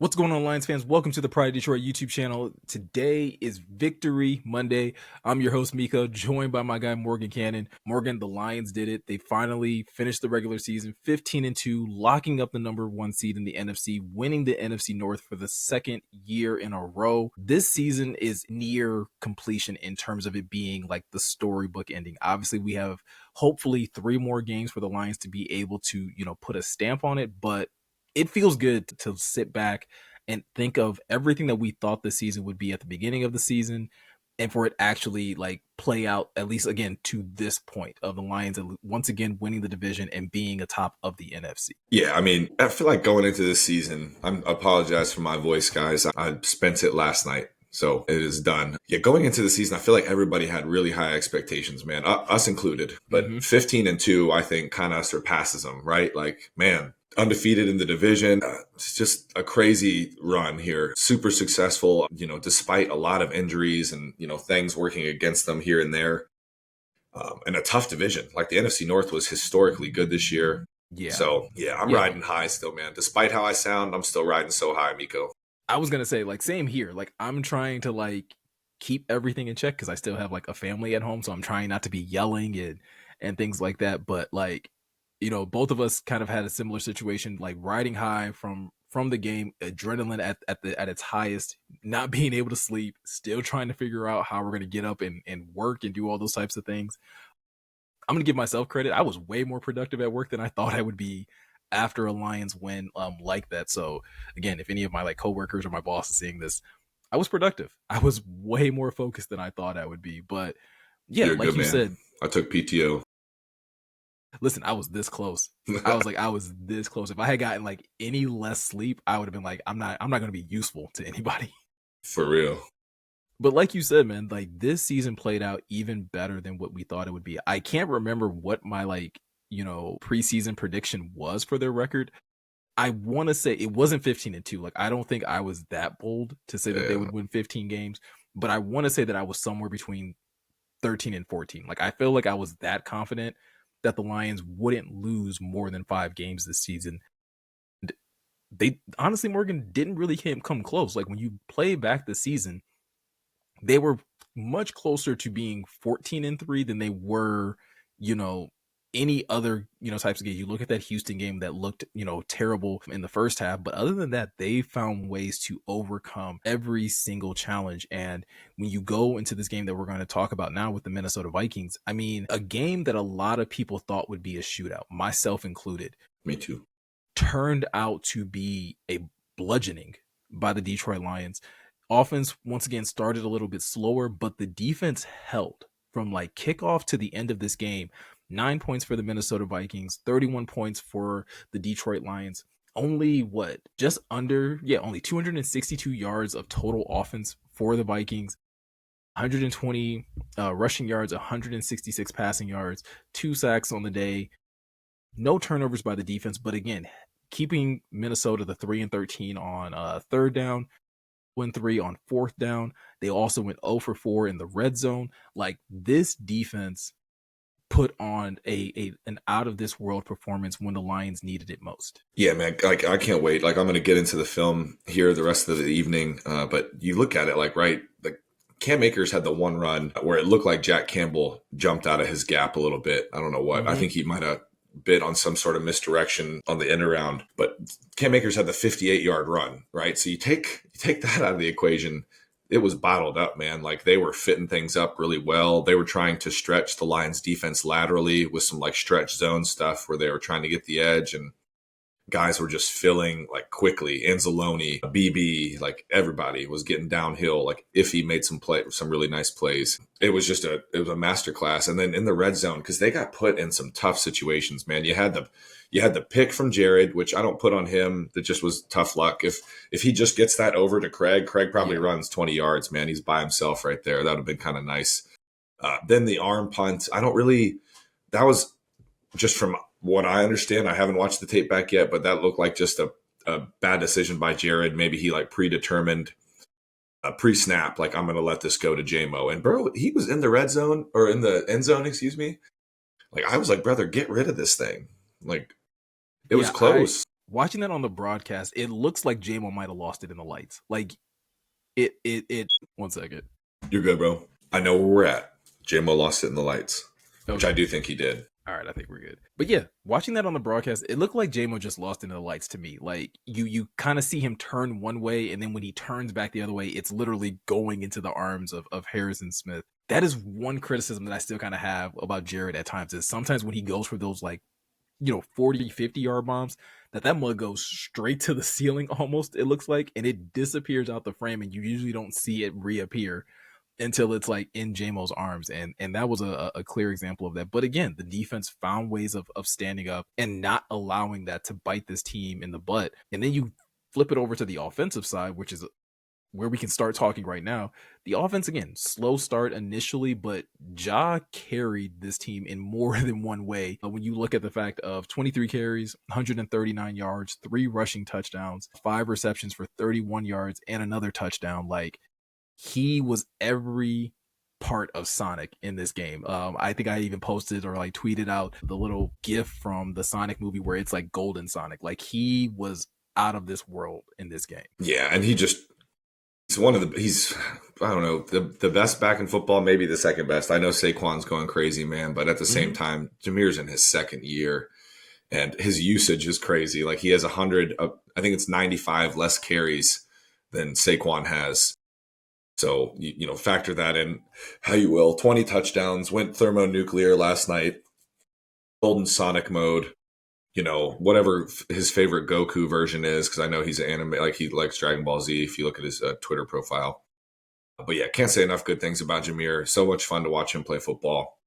What's going on, Lions fans? Welcome to the Pride of Detroit YouTube channel. Today is Victory Monday. I'm your host, Miko, joined by my guy, Morgan Cannon. Morgan, the Lions did it. They finally finished the regular season 15-2, locking up the number one seed in the NFC, winning the NFC North for the second year in a row. This season is near completion in terms of it being like the storybook ending. Obviously, we have hopefully 3 more games for the Lions to be able to, put a stamp on it, but it feels good to sit back and think of everything that we thought the season would be at the beginning of the season, and for it actually like play out, at least again to this point of the Lions once again winning the division and being atop of the NFC. Yeah, I mean, I feel like going into this season, I apologize for my voice, guys. I spent it last night, so it is done. Yeah, going into the season, I feel like everybody had really high expectations, man, us included. But 15-2, I think, kind of surpasses them, right? Like, man, undefeated in the division. It's just a crazy run here. Super successful, despite a lot of injuries and, things working against them here and there. And a tough division. Like the NFC North was historically good this year. Yeah. So, yeah, I'm riding high still, man. Despite how I sound, I'm still riding so high, Miko. I was going to say, like, same here. Like, I'm trying to, like, keep everything in check because I still have, like, a family at home. So I'm trying not to be yelling and things like that. But, like, both of us kind of had a similar situation, like riding high from the game, adrenaline at its highest, not being able to sleep, still trying to figure out how we're going to get up and work and do all those types of things. I'm going to give myself credit. I was way more productive at work than I thought I would be after a Lions win like that. So again, if any of my like coworkers or my boss is seeing this, I was productive. I was way more focused than I thought I would be. But yeah, You're like good, you man. said, I took PTO. listen, I was this close. I was this close. If I had gotten like any less sleep, I would have been like, I'm not going to be useful to anybody. For real. But like you said, man, like this season played out even better than what we thought it would be. I can't remember what my preseason prediction was for their record. I want to say it wasn't 15-2. Like, I don't think I was that bold to say that they would win 15 games, but I want to say that I was somewhere between 13 and 14. Like, I feel like I was that confident that the Lions wouldn't lose more than 5 games this season. They honestly, Morgan, didn't really come close. Like, when you play back the season, they were much closer to being 14-3 than they were, any other, types of games. You look at that Houston game that looked, terrible in the first half, but other than that, they found ways to overcome every single challenge. And when you go into this game that we're going to talk about now with the Minnesota Vikings, I mean, a game that a lot of people thought would be a shootout, myself included. Me too. Turned out to be a bludgeoning by the Detroit Lions. Offense, once again, started a little bit slower, but the defense held from like kickoff to the end of this game. 9 points for the Minnesota Vikings, 31 points for the Detroit Lions. Only only 262 yards of total offense for the Vikings. 120 rushing yards, 166 passing yards, 2 sacks on the day. No turnovers by the defense, but again, keeping Minnesota the 3-13 on third down, 1-3 on fourth down. They also went 0 for 4 in the red zone. Like, this defense put on an out of this world performance when the Lions needed it most. Yeah, man. Like, I can't wait. Like, I'm going to get into the film here the rest of the evening. But you look at it like Cam Akers had the one run where it looked like Jack Campbell jumped out of his gap a little bit. I don't know what. I think he might have bit on some sort of misdirection on the end around, but Cam Akers had the 58-yard run, right? So you take that out of the equation. It was bottled up, man. Like, they were fitting things up really well. They were trying to stretch the Lions defense laterally with some like stretch zone stuff where they were trying to get the edge, and guys were just filling like quickly. Anzalone, BB, like everybody was getting downhill. Like, if he made some really nice plays, it was a masterclass. And then in the red zone, because they got put in some tough situations, man. You had the pick from Jared, which I don't put on him. That just was tough luck. If he just gets that over to Craig probably runs 20 yards, man. He's by himself right there. That would have been kind of nice. Then the arm punt. That was just from what I understand. I haven't watched the tape back yet, but that looked like just a bad decision by Jared. Maybe he like predetermined pre-snap, like, I'm going to let this go to J-Mo. And bro, he was in the red zone, or in the end zone, excuse me. Like, I was like, brother, get rid of this thing. Like, it was close. watching that on the broadcast, it looks like JMO might have lost it in the lights. Like it 1 second. You're good, bro. I know where we're at. JMO lost it in the lights, which Okay. I do think he did. All right, I think we're good. But yeah, watching that on the broadcast, it looked like JMO just lost into the lights to me. Like you kind of see him turn one way, and then when he turns back the other way, it's literally going into the arms of Harrison Smith. That is one criticism that I still kind of have about Jared at times, is sometimes when he goes for those 40, 50-yard bombs, that mug goes straight to the ceiling almost, it looks like, and it disappears out the frame, and you usually don't see it reappear until it's like in JMO's arms. And that was a clear example of that. But again, the defense found ways of standing up and not allowing that to bite this team in the butt. And then you flip it over to the offensive side, which is where we can start talking right now. The offense, again, slow start initially, but Ja carried this team in more than one way. When you look at the fact of 23 carries, 139 yards, 3 rushing touchdowns, 5 receptions for 31 yards, and another touchdown, like, he was every part of Sonic in this game. I think I even posted or tweeted out the little gif from the Sonic movie where it's like Golden Sonic. Like, he was out of this world in this game. Yeah, and he's one of the I don't know, the best back in football, maybe the second best. I know Saquon's going crazy, man, but at the same time, Jameer's in his second year and his usage is crazy. Like, he has 100, I think it's 95 less carries than Saquon has. So, factor that in how you will. 20 touchdowns, went thermonuclear last night, Golden Sonic mode, whatever his favorite Goku version is, because I know he's an anime, like he likes Dragon Ball Z if you look at his Twitter profile. But yeah, can't say enough good things about Jameer. So much fun to watch him play football.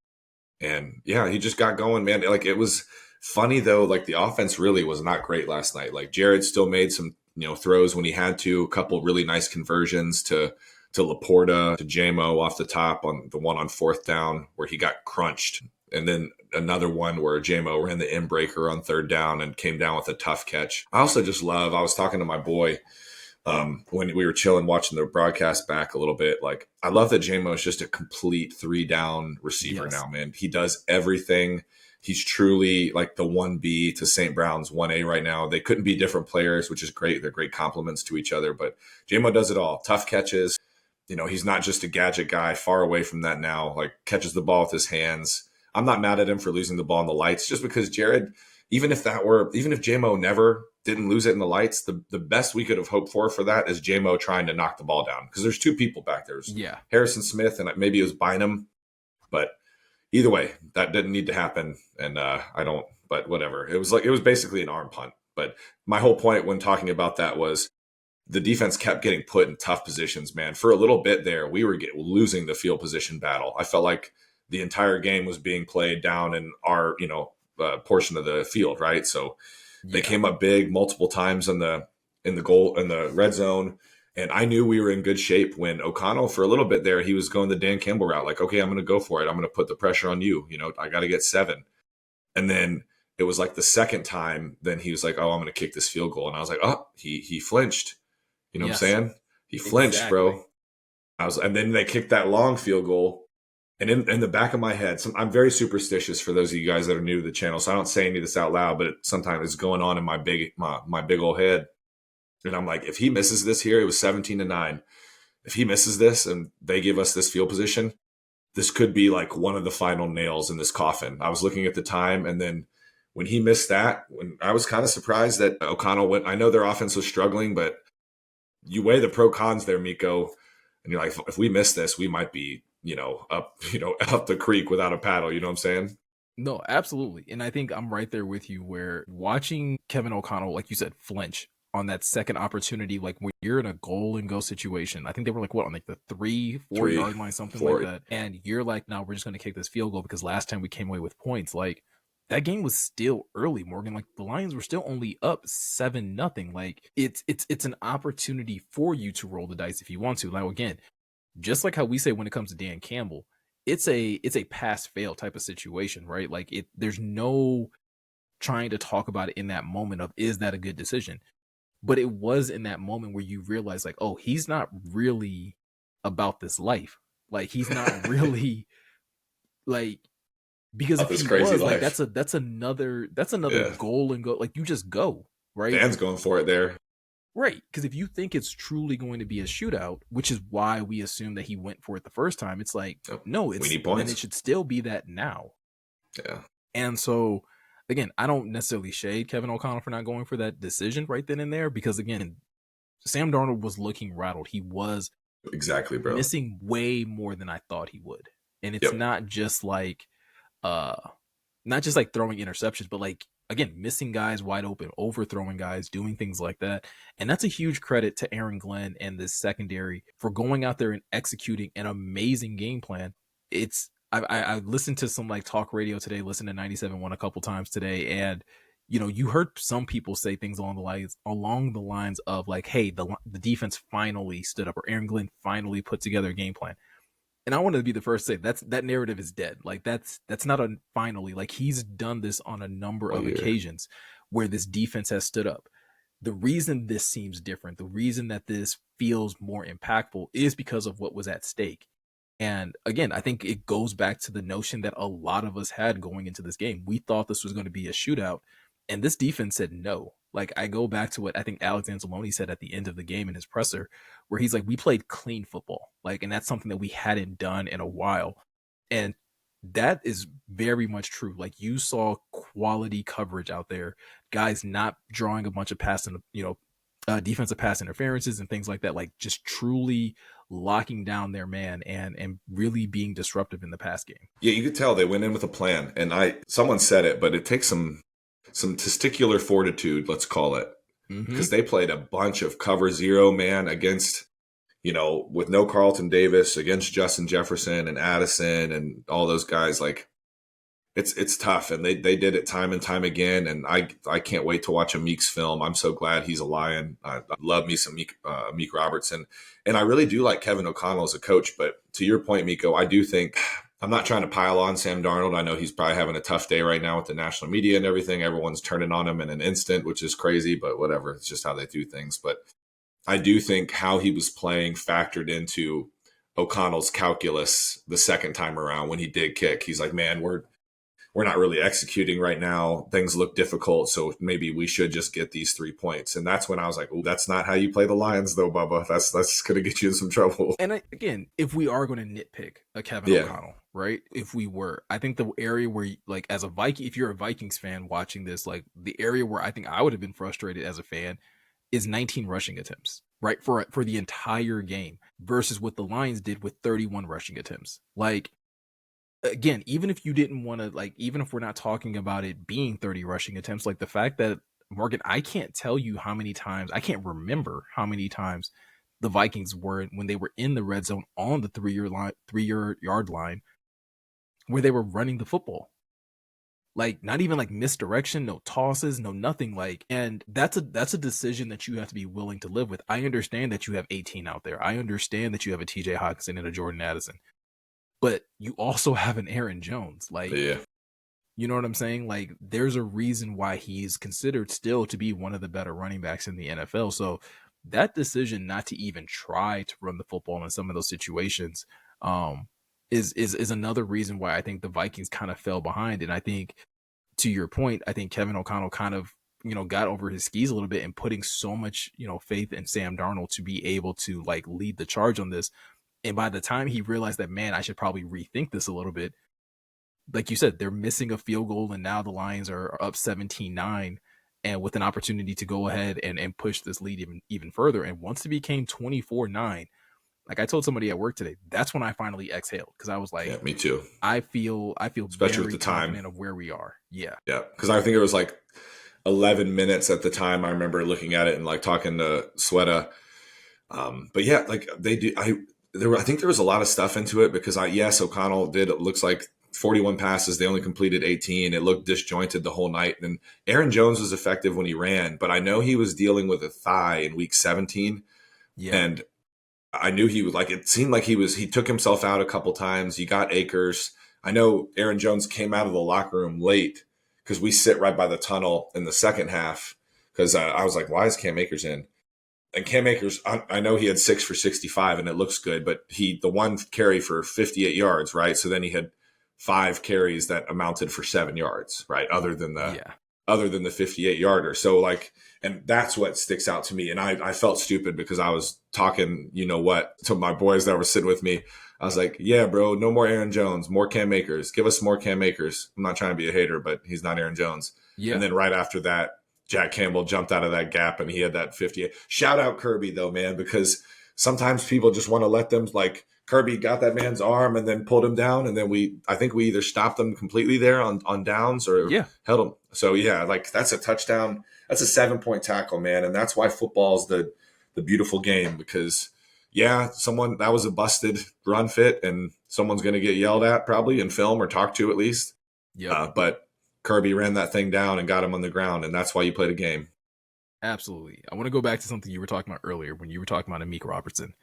And yeah, he just got going, man. Like, it was funny though, like the offense really was not great last night. Like, Jared still made some, throws when he had to, a couple really nice conversions to Laporta, to JMO off the top on the one on 4th down where he got crunched. And then another one where JMO ran the in-breaker on 3rd down and came down with a tough catch. I also just love, I was talking to my boy when we were chilling, watching the broadcast back a little bit. Like, I love that JMO is just a complete 3-down receiver now, man. He does everything. He's truly like the 1B to St. Brown's 1A right now. They couldn't be different players, which is great. They're great compliments to each other, but JMO does it all. Tough catches. He's not just a gadget guy, far away from that now, like catches the ball with his hands. I'm not mad at him for losing the ball in the lights, just because Jared, even if JMO never didn't lose it in the lights, the best we could have hoped for that is JMO trying to knock the ball down. Because there's 2 people back there. Yeah. Harrison Smith and maybe it was Bynum. But either way, that didn't need to happen. And but whatever. It was basically an arm punt. But my whole point when talking about that was, the defense kept getting put in tough positions, man. For a little bit there, we were losing the field position battle. I felt like the entire game was being played down in our, portion of the field, right? So they came up big multiple times in the red zone. And I knew we were in good shape when O'Connell, for a little bit there, he was going the Dan Campbell route. Like, okay, I'm going to go for it. I'm going to put the pressure on you. I got to get 7. And then it was like the second time, then he was like, oh, I'm going to kick this field goal. And I was like, oh, he flinched. You know what I'm saying? He flinched, bro. And then they kicked that long field goal. And in the back of my head, I'm very superstitious for those of you guys that are new to the channel, so I don't say any of this out loud, but sometimes it's going on in my big old head. And I'm like, if he misses this here, it was 17-9. If he misses this and they give us this field position, this could be like one of the final nails in this coffin. I was looking at the time, and then when he missed that, when I was kind of surprised that O'Connell went. I know their offense was struggling, but you weigh the pro cons there, Miko, and you're like, if we miss this, we might be, up the creek without a paddle. You know what I'm saying? No, absolutely. And I think I'm right there with you, where watching Kevin O'Connell, like you said, flinch on that second opportunity, like when you're in a goal and go situation, I think they were on the 3-4 yard line, something like that. And you're like, no, we're just going to kick this field goal because last time we came away with points. Like, that game was still early, Morgan. Like, the Lions were still only up 7-0. Like, it's an opportunity for you to roll the dice if you want to. Now, again, just like how we say when it comes to Dan Campbell, it's a pass fail type of situation, right? Like, there's no trying to talk about it in that moment of, is that a good decision? But it was in that moment where you realize, like, oh, he's not really about this life. Like, he's not really like, because if he was, like, that's another goal and go, like, you just go. right? Fans going for it there. Right, because if you think it's truly going to be a shootout, which is why we assume that he went for it the first time, it's like, Yep. no, We it's need then it points. should still be that now. Yeah. And so, again, I don't necessarily shade Kevin O'Connell for not going for that decision right then and there because, again, Sam Darnold was looking rattled. He was Exactly, bro. missing way more than I thought he would. And it's Yep. uh not just like throwing interceptions, but like again, missing guys wide open, overthrowing guys, doing things like that. And that's a huge credit to Aaron Glenn and this secondary for going out there and executing an amazing game plan. It's I listened to some like talk radio today, listened to 97.1 a couple times today, and you heard some people say things along the lines of like, hey, the defense finally stood up, or Aaron Glenn finally put together a game plan. And I wanted to be the first to say that narrative is dead. Like that's not a finally. Like he's done this on a number All of year. occasions where this defense has stood up. The reason this seems different, the reason that this feels more impactful is because of what was at stake. And again, I think it goes back to the notion that a lot of us had going into this game. We thought this was going to be a shootout, and this defense said no. Like I go back to what I think Alex Anzalone said at the end of the game in his presser, where he's like, "We played clean football," like, and that's something that we hadn't done in a while, and that is very much true. Like you saw quality coverage out there, guys not drawing a bunch of defensive pass interferences and things like that. Like just truly locking down their man and really being disruptive in the pass game. Yeah, you could tell they went in with a plan. And someone said it, but it takes some testicular fortitude, let's call it. Because they played a bunch of cover zero man against, with no Carlton Davis, against Justin Jefferson and Addison and all those guys. Like it's tough, and they did it time and time again. And I can't wait to watch Amik's film. I'm so glad he's a Lion. I love me some Amik Robertson, and I really do like Kevin O'Connell as a coach. But to your point, Miko, I do think I'm not trying to pile on Sam Darnold. I know he's probably having a tough day right now with the national media and everything. Everyone's turning on him in an instant, which is crazy, but whatever. It's just how they do things. But I do think how he was playing factored into O'Connell's calculus the second time around when he did kick. He's like, man, we're not really executing right now. Things look difficult, so maybe we should just get these 3 points. And that's when I was like, oh, that's not how you play the Lions, though, Bubba. That's going to get you in some trouble. And again, if we are going to nitpick a Kevin O'Connell, right? If we were, I think the area where, like, as a Viking, if you're a Vikings fan watching this, like, the area where I think I would have been frustrated as a fan is 19 rushing attempts, right? For the entire game versus what the Lions did with 31 rushing attempts. Like, again, even if you didn't want to, like, even if we're not talking about it being 30 rushing attempts, like the fact that Morgan, I can't tell you how many times, I can't remember how many times the Vikings were when they were in the red zone on the 3-yard line where they were running the football. Like not even like misdirection, no tosses, no nothing. Like, and that's a decision that you have to be willing to live with. I understand that you have 18 out there. I understand that you have a TJ Hockenson and a Jordan Addison. But you also have an Aaron Jones. Like, yeah. You know what I'm saying? Like, there's a reason why he's considered still to be one of the better running backs in the NFL. So that decision not to even try to run the football in some of those situations is another reason why I think the Vikings kind of fell behind. And I think, to your point, I think Kevin O'Connell kind of, got over his skis a little bit and putting so much, faith in Sam Darnold to be able to like lead the charge on this. And by the time he realized that, man, I should probably rethink this a little bit, like you said, they're missing a field goal, and now the Lions are up 17-9, and with an opportunity to go ahead and push this lead even further. And once it became 24-9, like I told somebody at work today, that's when I finally exhaled, because I was like, yeah, me too. I feel especially very with the time confident of where we are. Yeah, because I think it was like 11 minutes at the time. I remember looking at it and like talking to Sweta. But yeah, like they do. I think there was a lot of stuff into it because yes, O'Connell did. It looks like 41 passes. They only completed 18. It looked disjointed the whole night. And Aaron Jones was effective when he ran, but I know he was dealing with a thigh in week 17. Yeah. And I knew he was like, it seemed like he took himself out a couple times. You got Akers. I know Aaron Jones came out of the locker room late because we sit right by the tunnel in the second half. Because I was like, why is Cam Akers in? And Cam Akers, I know he had 6 for 65 and it looks good, but the one carry for 58 yards, right? So then he had 5 carries that amounted for 7 yards, right? Other than the other than the 58 yarder. So like, and that's what sticks out to me. And I felt stupid because I was talking, you know what, to my boys that were sitting with me. I was like, yeah, bro, no more Aaron Jones, more Cam Akers. Give us more Cam Akers. I'm not trying to be a hater, but he's not Aaron Jones. And Yeah. then right after that, Jack Campbell jumped out of that gap and he had that 58. Shout out Kirby though, man, because sometimes people just want to let them, like, Kirby got that man's arm and then pulled him down, and then I think we either stopped them completely there on downs or Yeah. held them. So yeah, like that's a touchdown. That's a 7-point tackle, man, and that's why football's the beautiful game, because yeah, someone that was a busted run fit, and someone's going to get yelled at probably in film or talked to at least. Yep. But Kirby ran that thing down and got him on the ground, and that's why you play the game. Absolutely. I want to go back to something you were talking about earlier when you were talking about Amik Robertson.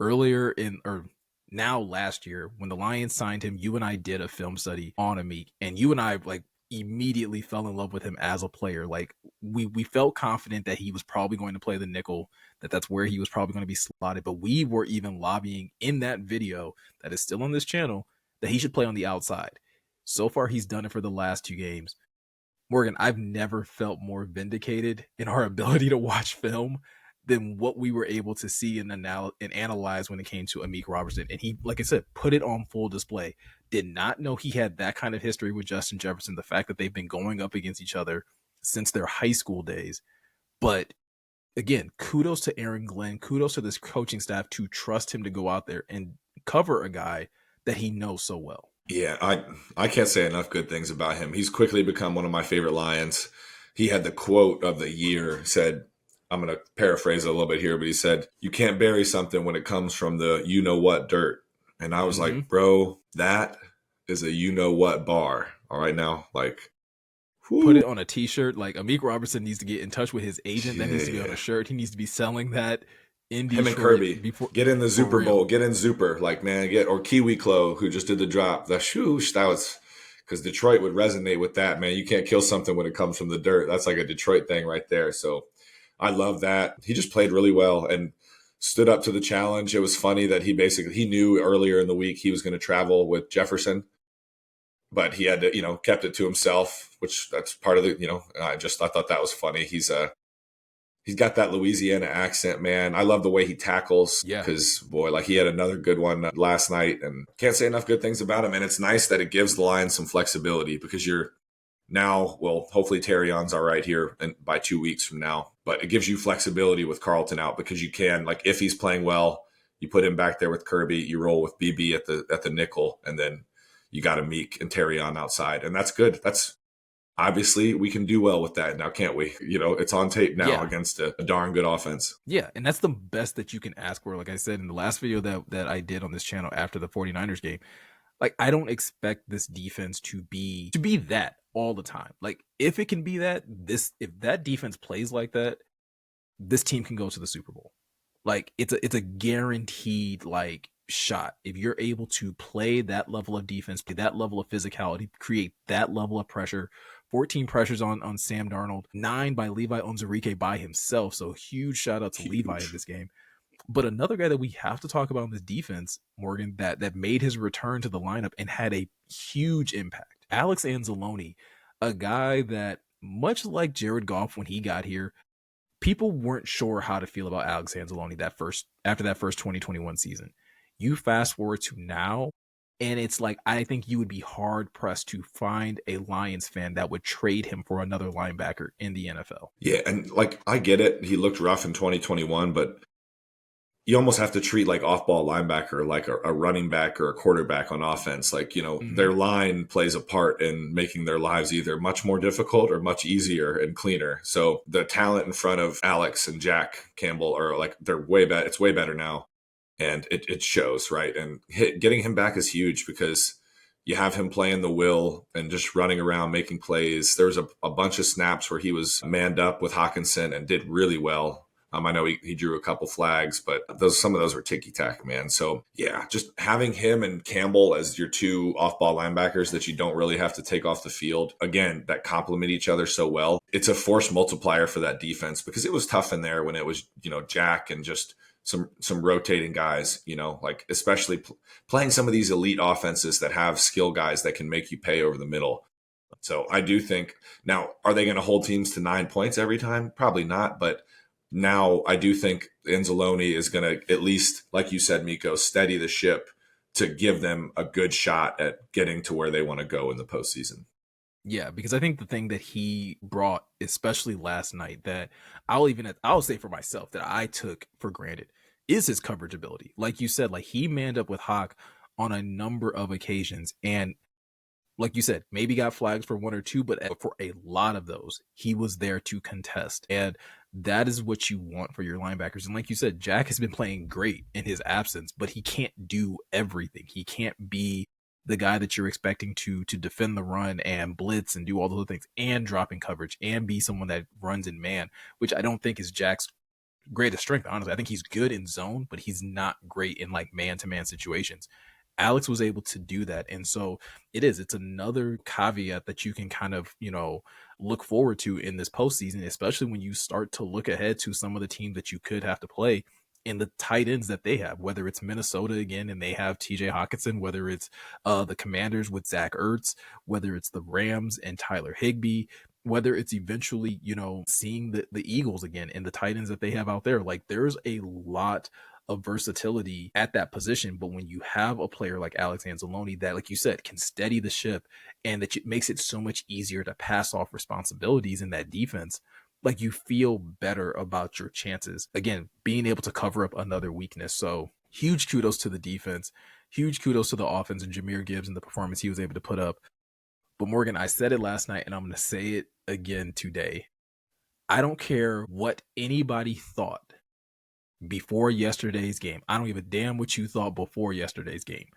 Earlier in, or now last year, when the Lions signed him, you and I did a film study on Amik, and you and I like immediately fell in love with him as a player. Like we felt confident that he was probably going to play the nickel, that's where he was probably going to be slotted. But we were even lobbying in that video that is still on this channel that he should play on the outside. So far, he's done it for the last 2 games. Morgan, I've never felt more vindicated in our ability to watch film than what we were able to see and analyze when it came to Amik Robertson. And he, like I said, put it on full display. Did not know he had that kind of history with Justin Jefferson, the fact that they've been going up against each other since their high school days. But again, kudos to Aaron Glenn, kudos to this coaching staff to trust him to go out there and cover a guy that he knows so well. Yeah, I can't say enough good things about him. He's quickly become one of my favorite Lions. He had the quote of the year, said, I'm going to paraphrase it a little bit here, but he said, you can't bury something when it comes from the you-know-what dirt. And I was like, bro, that is a you-know-what bar. All right now, like. Whew. Put it on a T-shirt. Like, Amik Robertson needs to get in touch with his agent. That needs to be on a shirt. He needs to be selling that in Detroit. Him and Kirby. Get in the Super Bowl. Get in Zuper. Like, man, or Kiwi Klo, who just did the drop. The shoosh, that was, because Detroit would resonate with that, man. You can't kill something when it comes from the dirt. That's like a Detroit thing right there. So I love that. He just played really well and stood up to the challenge. It was funny that he knew earlier in the week he was going to travel with Jefferson, but he had to, kept it to himself, which that's part of the, I thought that was funny. He's got that Louisiana accent, man. I love the way he tackles. Yeah. Because, boy, like he had another good one last night, and can't say enough good things about him. And it's nice that it gives the Lions some flexibility, because you're now, well, hopefully Terrion's all right here by 2 weeks from now. But it gives you flexibility with Carlton out, because you can, like, if he's playing well, you put him back there with Kirby, you roll with BB at the nickel, and then you got Amik and Terrion outside. And that's good. That's obviously we can do well with that now, can't we? It's on tape now against a darn good offense. Yeah, and that's the best that you can ask for. Like I said in the last video that I did on this channel after the 49ers game, like, I don't expect this defense to be that all the time. Like, if it can be that, if that defense plays like that, this team can go to the Super Bowl. Like, it's a guaranteed, like, shot. If you're able to play that level of defense, play that level of physicality, create that level of pressure. 14 pressures on Sam Darnold, 9 by Levi Onwuzurike by himself. So huge shout out to Levi in this game. But another guy that we have to talk about in this defense, Morgan, that made his return to the lineup and had a huge impact. Alex Anzalone, a guy that, much like Jared Goff when he got here, people weren't sure how to feel about Alex Anzalone after that first 2021 season. You fast forward to now, and it's like, I think you would be hard pressed to find a Lions fan that would trade him for another linebacker in the NFL. Yeah, and like, I get it. He looked rough in 2021, but you almost have to treat like off-ball linebacker like a running back or a quarterback on offense. Like, their line plays a part in making their lives either much more difficult or much easier and cleaner. So the talent in front of Alex and Jack Campbell are like, they're way better. It's way better now. And it shows, right? And getting him back is huge, because you have him playing the will and just running around making plays. There was a bunch of snaps where he was manned up with Hawkinson and did really well. I know he drew a couple flags, but some of those were ticky-tack, man. So, yeah, just having him and Campbell as your 2 off-ball linebackers that you don't really have to take off the field, again, that complement each other so well. It's a force multiplier for that defense, because it was tough in there when it was, Jack and just some rotating guys, like especially playing some of these elite offenses that have skill guys that can make you pay over the middle. So I do think now, are they going to hold teams to 9 points every time? Probably not. But now I do think Anzalone is going to, at least, like you said, Miko, steady the ship to give them a good shot at getting to where they want to go in the postseason. Yeah, because I think the thing that he brought, especially last night, that I'll say for myself that I took for granted is his coverage ability. Like you said, like he manned up with Hawk on a number of occasions, and like you said, maybe got flags for one or two, but for a lot of those, he was there to contest. And that is what you want for your linebackers. And like you said, Jack has been playing great in his absence, but he can't do everything. He can't be the guy that you're expecting to defend the run and blitz and do all those things and drop in coverage and be someone that runs in man, which I don't think is Jack's greatest strength, honestly. I think he's good in zone, but he's not great in like man-to-man situations. Alex was able to do that. And so it's another caveat that you can kind of, look forward to in this postseason, especially when you start to look ahead to some of the teams that you could have to play in the tight ends that they have, whether it's Minnesota again and they have TJ Hawkinson, whether it's the Commanders with Zach Ertz, whether it's the Rams and Tyler Higbee, whether it's eventually, seeing the Eagles again and the tight ends that they have out there. Like there's a lot of versatility at that position. But when you have a player like Alex Anzalone that, like you said, can steady the ship and that makes it so much easier to pass off responsibilities in that defense, like you feel better about your chances. Again, being able to cover up another weakness. So huge kudos to the defense, huge kudos to the offense and Jahmyr Gibbs and the performance he was able to put up. But Morgan, I said it last night and I'm going to say it again today. I don't care what anybody thought before yesterday's game. I don't give a damn what you thought before yesterday's game.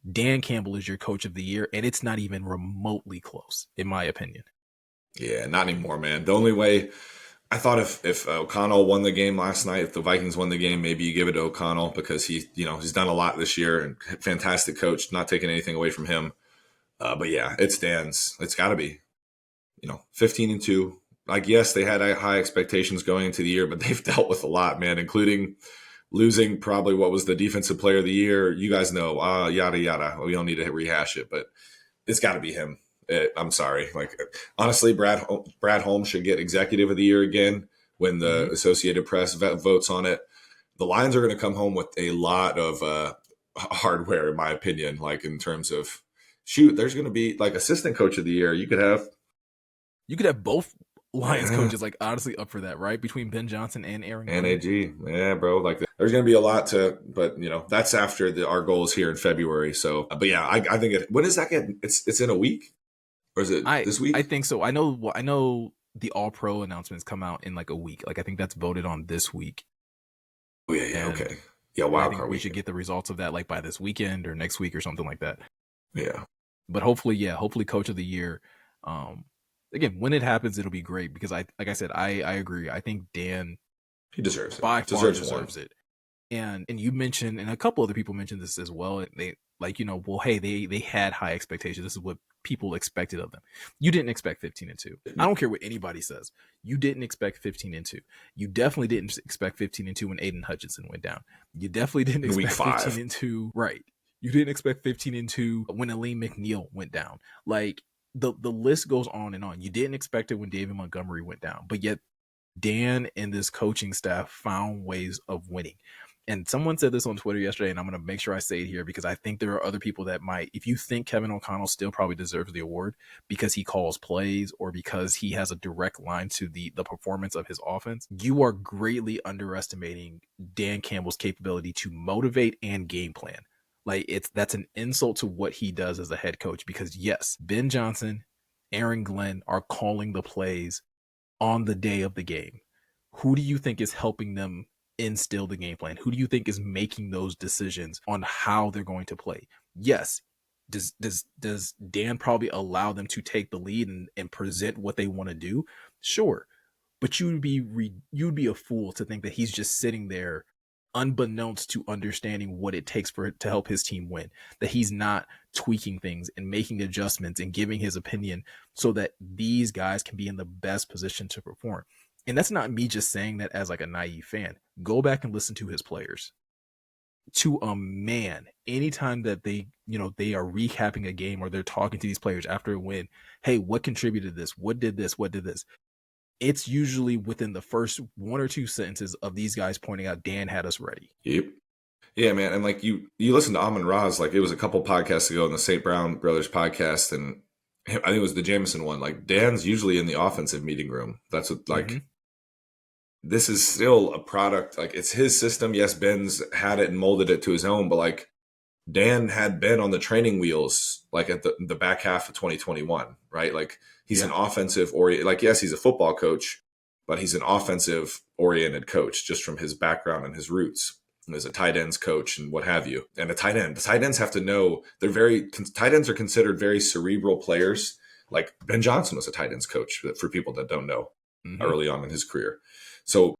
Dan Campbell is your coach of the year, and it's not even remotely close, in my opinion. Yeah, not anymore, man. The only way I thought if O'Connell won the game last night, if the Vikings won the game, maybe you give it to O'Connell because he's done a lot this year and fantastic coach, not taking anything away from him. But yeah, it's Dan's. It's got to be, 15-2. Like, yes, they had high expectations going into the year, but they've dealt with a lot, man, including losing probably what was the defensive player of the year. You guys know, yada, yada. We don't need to rehash it, but it's got to be him. I'm sorry. Like, honestly, Brad Holmes should get executive of the year again when the Associated Press votes on it. The Lions are going to come home with a lot of hardware, in my opinion, like in terms of, there's going to be like assistant coach of the year. You could have both Lions coaches, like, honestly up for that, right? Between Ben Johnson and Aaron Glenn. AG. Yeah, bro. Like, there's going to be a lot but that's after our goals here in February. So, but yeah, I think when does that get? It's in a week, or is it this week? I think so. I know the All Pro announcements come out in like a week. Like, I think that's voted on this week. Oh yeah, okay. Yeah, wow. I think we should get the results of that like by this weekend or next week or something like that. Yeah. But hopefully coach of the year. Again, when it happens, it'll be great because I agree. I think Dan, he deserves it. By far deserves it. And you mentioned, and a couple other people mentioned this as well. They well, hey, they had high expectations. This is what people expected of them. You didn't expect 15-2. I don't care what anybody says. You didn't expect 15-2. You definitely didn't expect 15-2 when Aiden Hutchinson went down. You definitely didn't expect 15-2. Right. You didn't expect 15-2 when Aleem McNeil went down. Like, the list goes on and on. You didn't expect it when David Montgomery went down, but yet Dan and this coaching staff found ways of winning. And someone said this on Twitter yesterday, and I'm going to make sure I say it here because I think there are other people that might, if you think Kevin O'Connell still probably deserves the award because he calls plays or because he has a direct line to the performance of his offense, you are greatly underestimating Dan Campbell's capability to motivate and game plan. Like, that's an insult to what he does as a head coach because yes, Ben Johnson, Aaron Glenn are calling the plays on the day of the game. Who do you think is helping them instill the game plan? Who do you think is making those decisions on how they're going to play? Yes, does Dan probably allow them to take the lead and present what they want to do? Sure, but you'd be a fool to think that he's just sitting there unbeknownst to understanding what it takes to help his team win, that he's not tweaking things and making adjustments and giving his opinion so that these guys can be in the best position to perform. And that's not me just saying that as like a naive fan. Go back and listen to his players. to a man, anytime that they are recapping a game or they're talking to these players after a win, hey, what contributed to this? What did this? What did this? It's usually within the first one or two sentences of these guys pointing out Dan had us ready. Yep. Yeah, man. And like you listen to Amon Ra's, like it was a couple podcasts ago in the St. Brown Brothers podcast, and I think it was the Jameson one. Like Dan's usually in the offensive meeting room. That's what like this is still a product. Like it's his system. Yes, Ben's had it and molded it to his own, but like Dan had been on the training wheels like at the back half of 2021, right? Like he's an offensive oriented, like, yes, he's a football coach, but he's an offensive oriented coach just from his background and his roots as a tight ends coach and what have you. And the tight ends have to know tight ends are considered very cerebral players. Like Ben Johnson was a tight ends coach for people that don't know early on in his career. So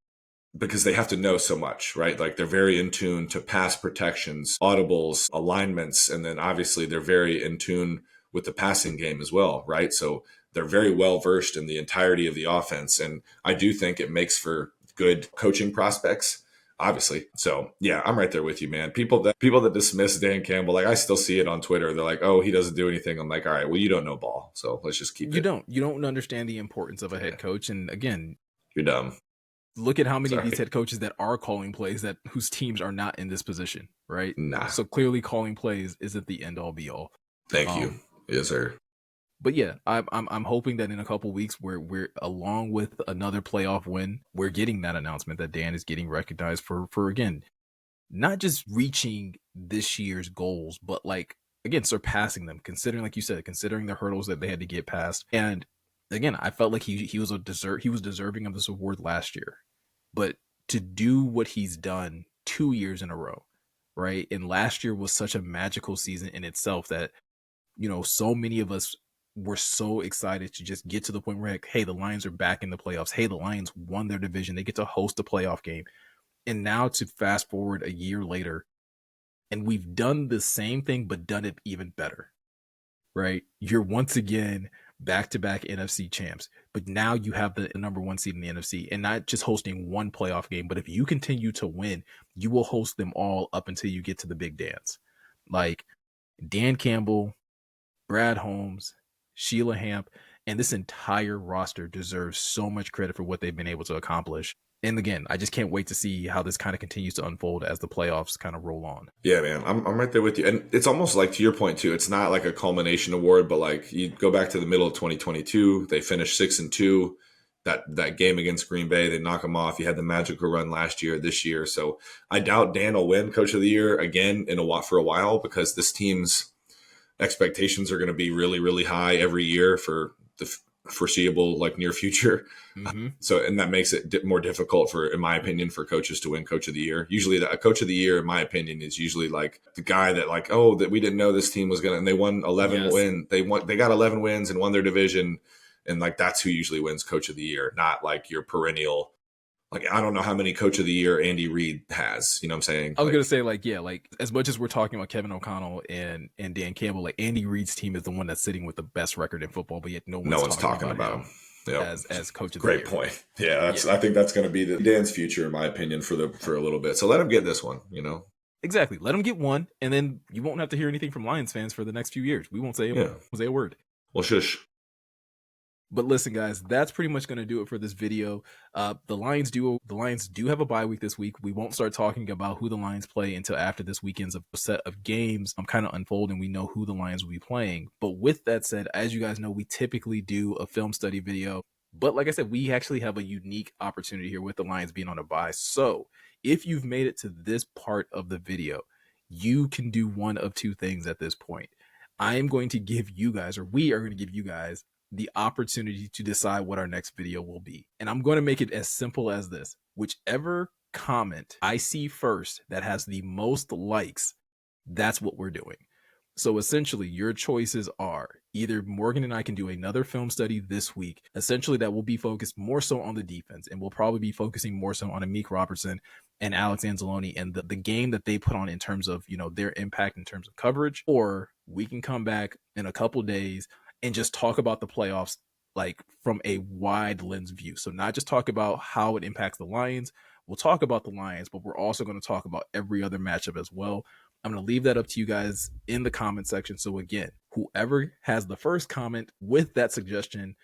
because they have to know so much, right? Like they're very in tune to pass protections, audibles, alignments, and then obviously they're very in tune with the passing game as well, right? So they're very well versed in the entirety of the offense. And I do think it makes for good coaching prospects, obviously. So yeah, I'm right there with you, man. People that dismiss Dan Campbell, like I still see it on Twitter. They're like, oh, he doesn't do anything. I'm like, all right, well, you don't know ball. So let's just keep it. You don't understand the importance of a head coach. And again, you're dumb. Look at how many of these head coaches that are calling plays whose teams are not in this position, right? Nah. So clearly calling plays isn't the end all be all. Thank you. Yes, sir. But yeah, I'm hoping that in a couple weeks we're along with another playoff win, we're getting that announcement that Dan is getting recognized for again, not just reaching this year's goals, but like again surpassing them, considering, like you said, considering the hurdles that they had to get past. And again, I felt like he was deserving of this award last year. But to do what he's done 2 years in a row, right? And last year was such a magical season in itself that, so many of us were so excited to just get to the point where, like, hey, the Lions are back in the playoffs. Hey, the Lions won their division. They get to host a playoff game. And now to fast forward a year later, and we've done the same thing, but done it even better, right? You're once again back-to-back NFC champs, but now you have the number one seed in the NFC, and not just hosting one playoff game, but if you continue to win, you will host them all up until you get to the big dance. Like Dan Campbell, Brad Holmes, Sheila Hamp, and this entire roster deserves so much credit for what they've been able to accomplish. And again, I just can't wait to see how this kind of continues to unfold as the playoffs kind of roll on. Yeah, man, I'm right there with you. And it's almost like, to your point too, it's not like a culmination award, but like you go back to the middle of 2022, they finished 6-2. That game against Green Bay, they knock them off. You had the magical run last year, this year. So I doubt Dan will win Coach of the Year again for a while, because this team's expectations are going to be really, really high every year for the foreseeable, like, near future. So, and that makes it more difficult in my opinion, for coaches to win Coach of the Year. Usually a Coach of the Year, in my opinion, is usually like the guy that, like, oh, that we didn't know this team was and they won 11 wins. They got 11 wins and won their division. And like, that's who usually wins Coach of the Year, not like your perennial. Like, I don't know how many Coach of the Year Andy Reid has. You know what I'm saying? I was going to say, like, yeah, like, as much as we're talking about Kevin O'Connell and Dan Campbell, like, Andy Reid's team is the one that's sitting with the best record in football, but yet no one's talking about him as Coach of the Year. Great point. Yeah, I think that's going to be Dan's future, in my opinion, for a little bit. So let him get this one, Exactly. Let him get one, and then you won't have to hear anything from Lions fans for the next few years. We won't say a word. Well, shush. But listen, guys, that's pretty much going to do it for this video. The Lions do have a bye week this week. We won't start talking about who the Lions play until after this weekend's set of games kind of unfolding. We know who the Lions will be playing. But with that said, as you guys know, we typically do a film study video. But like I said, we actually have a unique opportunity here with the Lions being on a bye. So if you've made it to this part of the video, you can do one of two things at this point. I am going to give you guys, or we are going to give you guys, the opportunity to decide what our next video will be. And I'm going to make it as simple as this. Whichever comment I see first that has the most likes, that's what we're doing. So essentially, your choices are either Morgan and I can do another film study this week. Essentially, that will be focused more so on the defense, and we'll probably be focusing more so on Amik Robertson and Alex Anzalone and the game that they put on in terms of, their impact in terms of coverage. Or we can come back in a couple days and just talk about the playoffs, like, from a wide lens view. So not just talk about how it impacts the Lions. We'll talk about the Lions, but we're also going to talk about every other matchup as well. I'm going to leave that up to you guys in the comment section. So again, whoever has the first comment with that suggestion,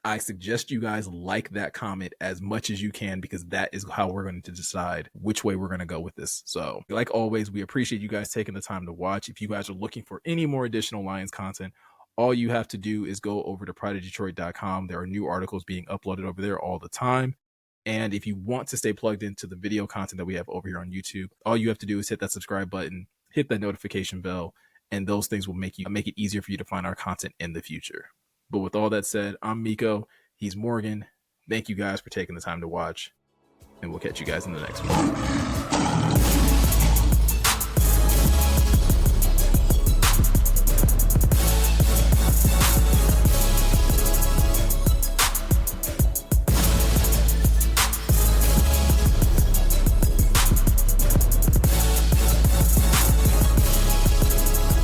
I suggest you guys like that comment as much as you can, because that is how we're going to decide which way we're going to go with this. So like always, we appreciate you guys taking the time to watch. If you guys are looking for any more additional Lions content, all you have to do is go over to prideofdetroit.com. There are new articles being uploaded over there all the time. And if you want to stay plugged into the video content that we have over here on YouTube, all you have to do is hit that subscribe button, hit that notification bell, and those things will make it easier for you to find our content in the future. But with all that said, I'm Miko. He's Morgan. Thank you guys for taking the time to watch, and we'll catch you guys in the next one.